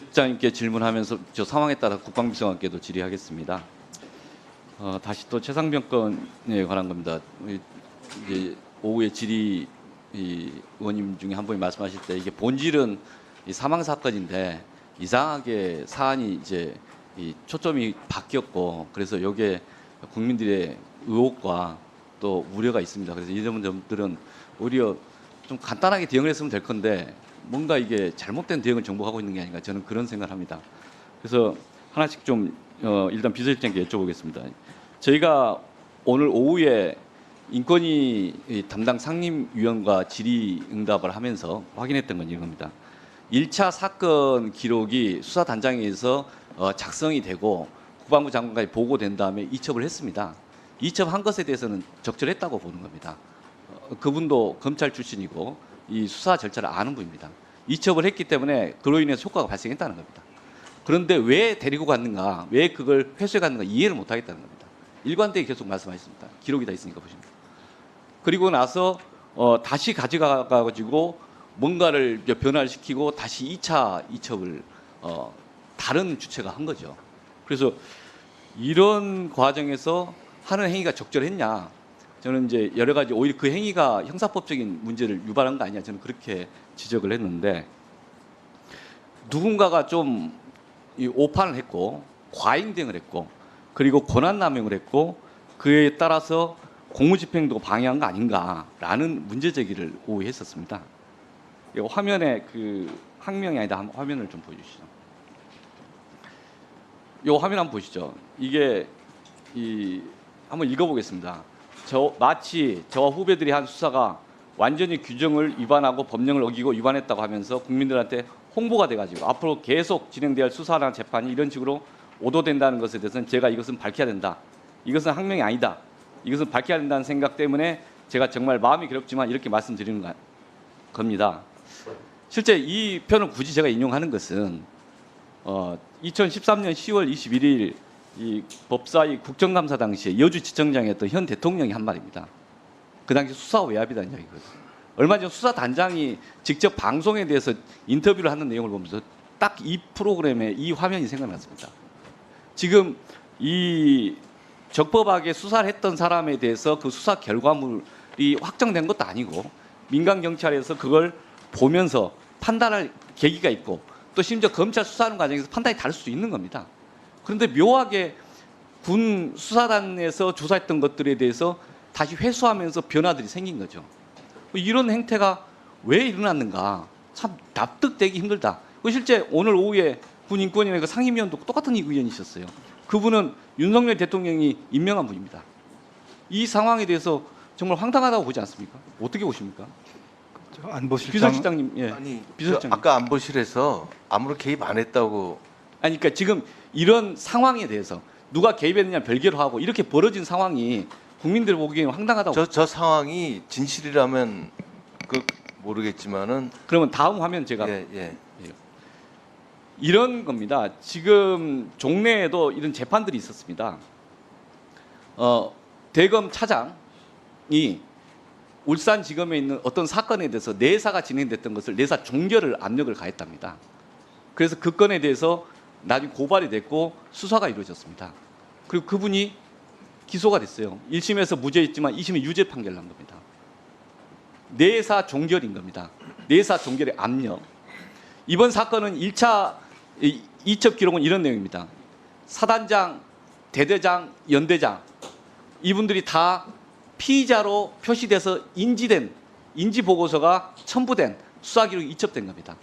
비서실장님께 질문하면서 저 상황에 따라 국방비서관께도 질의하겠습니다. 다시 또 최상병 건에 관한 겁니다. 이제 오후에 질의 의원님 중에 한 분이 말씀하실 때 이게 본질은 이 사망 사건인데 이상하게 사안이 이제 이 초점이 바뀌었고 그래서 이게 국민들의 의혹과 또 우려가 있습니다. 그래서 이런 점들은 오히려 좀 간단하게 대응을 했으면 될 건데 뭔가 이게 잘못된 대응을 정부하고 있는 게 아닌가 저는 그런 생각을 합니다. 그래서 하나씩 좀 일단 비서실장께 여쭤보겠습니다. 저희가 오늘 오후에 인권위 담당 상임위원과 질의응답을 하면서 확인했던 건 이겁니다. 1차 사건 기록이 수사단장에서 작성이 되고 국방부 장관까지 보고된 다음에 이첩을 했습니다. 이첩한 것에 대해서는 적절했다고 보는 겁니다. 그분도 검찰 출신이고 이 수사 절차를 아는 분입니다. 이첩을 했기 때문에 그로 인해서 효과가 발생했다는 겁니다. 그런데 왜 데리고 갔는가, 왜 그걸 회수해 갔는가 이해를 못 하겠다는 겁니다. 일관되게 계속 말씀하셨습니다. 기록이 다 있으니까 보십니다. 그리고 나서 다시 가져가가지고 뭔가를 변화를 시키고 다시 2차 이첩을 다른 주체가 한 거죠. 그래서 이런 과정에서 하는 행위가 적절했냐? 저는 이제 여러 가지 오히려 그 행위가 형사법적인 문제를 유발한 거 아니냐 저는 그렇게 지적을 했는데 누군가가 좀 오판을 했고 과잉 대응을 했고 그리고 권한남용을 했고 그에 따라서 공무집행도 방해한 거 아닌가라는 문제 제기를 오후에 했었습니다. 화면에 그 항명이 아니다 화면을 좀 보여주시죠. 이 화면 한번 보시죠. 이게 한번 읽어보겠습니다. 마치 저와 후배들이 한 수사가 완전히 규정을 위반하고 법령을 어기고 위반했다고 하면서 국민들한테 홍보가 돼가지고 앞으로 계속 진행될 수사나 재판이 이런 식으로 오도된다는 것에 대해서는 제가 이것은 밝혀야 된다. 이것은 항명이 아니다. 이것은 밝혀야 된다는 생각 때문에 제가 정말 마음이 괴롭지만 이렇게 말씀드리는 겁니다. 실제 이 편을 굳이 제가 인용하는 것은 2013년 10월 21일 이 법사위 국정감사 당시에 여주지청장이었던 현 대통령이 한 말입니다. 그 당시 수사 외압이라는 이야기거든요. 얼마 전 수사단장이 직접 방송에 대해서 인터뷰를 하는 내용을 보면서 딱 이 프로그램에 이 화면이 생각났습니다. 지금 이 적법하게 수사를 했던 사람에 대해서 그 수사 결과물이 확정된 것도 아니고 민간 경찰에서 그걸 보면서 판단할 계기가 있고 또 심지어 검찰 수사하는 과정에서 판단이 다를 수 있는 겁니다. 그런데 묘하게 군 수사단에서 조사했던 것들에 대해서 다시 회수하면서 변화들이 생긴 거죠. 이런 행태가 왜 일어났는가 참 납득되기 힘들다. 실제 오늘 오후에 군 인권위원회 상임위원도 똑같은 의원이셨어요. 그분은 윤석열 대통령이 임명한 분입니다. 이 상황에 대해서 정말 황당하다고 보지 않습니까? 어떻게 보십니까? 비서실장님, 예. 아니, 비서실장님. 아까 안보실에서 아무런 개입 안 했다고. 아니, 그러니까 지금 이런 상황에 대해서 누가 개입했느냐 별개로 하고 이렇게 벌어진 상황이 국민들 보기에는 황당하다고. 저 상황이 진실이라면 모르겠지만은. 그러면 다음 화면 제가 예. 이런 겁니다. 지금 종래에도 이런 재판들이 있었습니다. 대검 차장이 울산지검에 있는 어떤 사건에 대해서 내사가 진행됐던 것을 내사 종결을 압력을 가했답니다. 그래서 그 건에 대해서 나중에 고발이 됐고 수사가 이루어졌습니다. 그리고 그분이 기소가 됐어요. 1심에서 무죄였지만 2심에 유죄 판결을 난 겁니다. 내사 종결인 겁니다. 내사 종결의 압력. 이번 사건은 1차 이첩 기록은 이런 내용입니다. 사단장, 대대장, 연대장 이분들이 다 피의자로 표시돼서 인지된 인지보고서가 첨부된 수사기록이 이첩된 겁니다.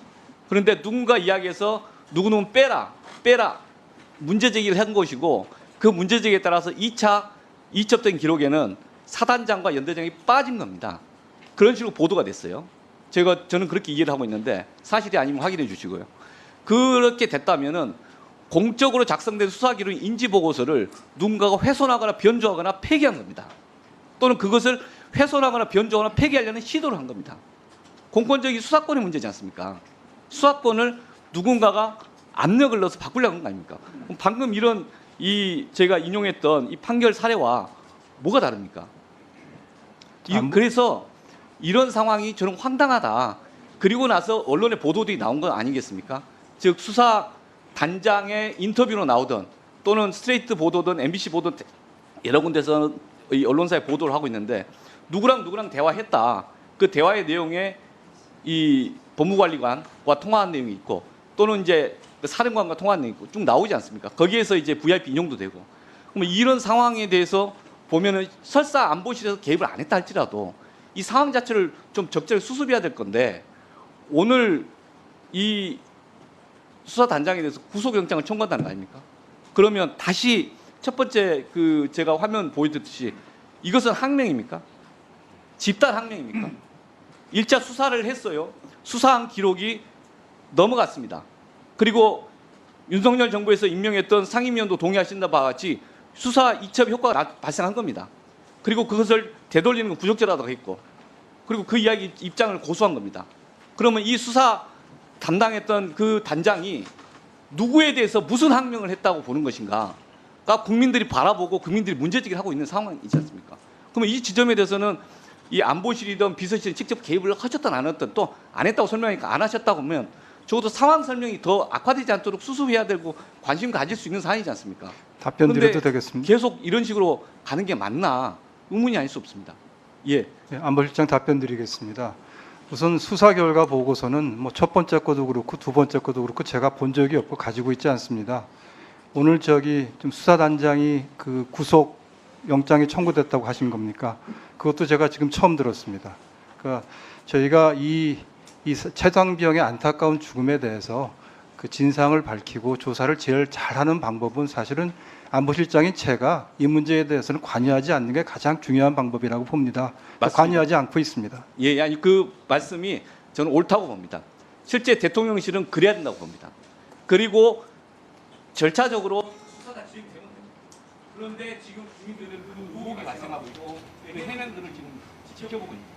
그런데 누군가 이야기해서 누구는 빼라 문제제기를 한 것이고 그 문제제기에 따라서 2차 이첩된 기록에는 사단장과 연대장이 빠진 겁니다. 그런 식으로 보도가 됐어요. 저는 그렇게 이해를 하고 있는데 사실이 아니면 확인해 주시고요. 그렇게 됐다면은 공적으로 작성된 수사기록 인지보고서를 누군가가 훼손하거나 변조하거나 폐기한 겁니다. 또는 그것을 훼손하거나 변조하거나 폐기하려는 시도를 한 겁니다. 공권적인 수사권의 문제지 않습니까? 수사권을 누군가가 압력을 넣어서 바꾸려는 거 아닙니까? 방금 이런 제가 인용했던 이 판결 사례와 뭐가 다릅니까? 그래서 이런 상황이 저는 황당하다. 그리고 나서 언론에 보도들이 나온 건 아니겠습니까? 즉 수사 단장의 인터뷰로 나오든 또는 스트레이트 보도든 MBC 보도든 여러 군데서 이 언론사에 보도를 하고 있는데 누구랑 대화했다. 그 대화의 내용에 이 법무관리관과 통화한 내용이 있고 또는 이제 그 사령관과 통화한 내용이 있고 쭉 나오지 않습니까? 거기에서 이제 VIP 인용도 되고. 그러면 이런 상황에 대해서 보면은 설사 안보실에서 개입을 안 했다 할지라도 이 상황 자체를 좀 적절히 수습해야 될 건데 오늘 이 수사단장에 대해서 구속영장을 청구한다는 거 아닙니까? 그러면 다시 첫 번째 그 제가 화면 보여드렸듯이 이것은 항명입니까? 집단 항명입니까? 1차 수사를 했어요. 수사한 기록이 넘어갔습니다. 그리고 윤석열 정부에서 임명했던 상임위원도 동의하신다 바와 같이 수사 이첩 효과가 발생한 겁니다. 그리고 그것을 되돌리는 건 부적절하다고 했고 그리고 그 이야기 입장을 고수한 겁니다. 그러면 이 수사 담당했던 그 단장이 누구에 대해서 무슨 항명을 했다고 보는 것인가가 국민들이 바라보고 국민들이 문제제기를 하고 있는 상황이지 않습니까? 그러면 이 지점에 대해서는 이 안보실이든 비서실이 직접 개입을 하셨든 안 했든 또 안 했다고 설명하니까 안 하셨다고 하면 적어도 상황 설명이 더 악화되지 않도록 수습해야 되고 관심 가질 수 있는 사안이지 않습니까? 답변 드려도 그런데 되겠습니다. 계속 이런 식으로 가는 게 맞나 의문이 아닐 수 없습니다. 예. 네, 안보실장 답변 드리겠습니다. 우선 수사 결과 보고서는 뭐 첫 번째 것도 그렇고 두 번째 것도 그렇고 제가 본 적이 없고 가지고 있지 않습니다. 오늘 저기 좀 수사단장이 그 구속 영장이 청구됐다고 하신 겁니까? 그것도 제가 지금 처음 들었습니다. 그러니까 저희가 이 최상병의 안타까운 죽음에 대해서 그 진상을 밝히고 조사를 제일 잘하는 방법은 사실은 안보실장인 제가 이 문제에 대해서는 관여하지 않는 게 가장 중요한 방법이라고 봅니다. 맞습니다. 관여하지 않고 있습니다. 예, 아니 그 말씀이 저는 옳다고 봅니다. 실제 대통령실은 그래야 된다고 봅니다. 그리고 절차적으로 수사가 진행되면 됩니다. 그런데 지금 국민들은 그 의혹이 발생하고 있고 그 해명들을 지금 지켜보고 있습니다.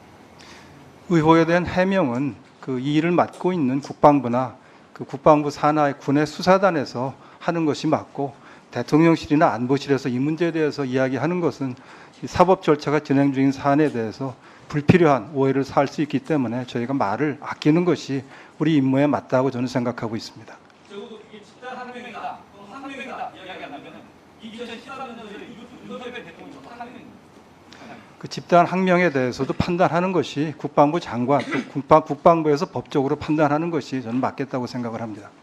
의혹에 대한 해명은 그 이 일을 맡고 있는 국방부나 그 국방부 산하의 군의 수사단에서 하는 것이 맞고 대통령실이나 안보실에서 이 문제에 대해서 이야기하는 것은 이 사법 절차가 진행 중인 사안에 대해서 불필요한 오해를 살 수 있기 때문에 저희가 말을 아끼는 것이 우리 임무에 맞다고 저는 생각하고 있습니다. 적어도 이게 집단 항명이다, 항명이다 이야기한다면 2013년도에 윤석열 대통령이 항명입니다. 그 집단 항명에 대해서도 판단하는 것이 국방부 장관 또 국방부에서 법적으로 판단하는 것이 저는 맞겠다고 생각을 합니다.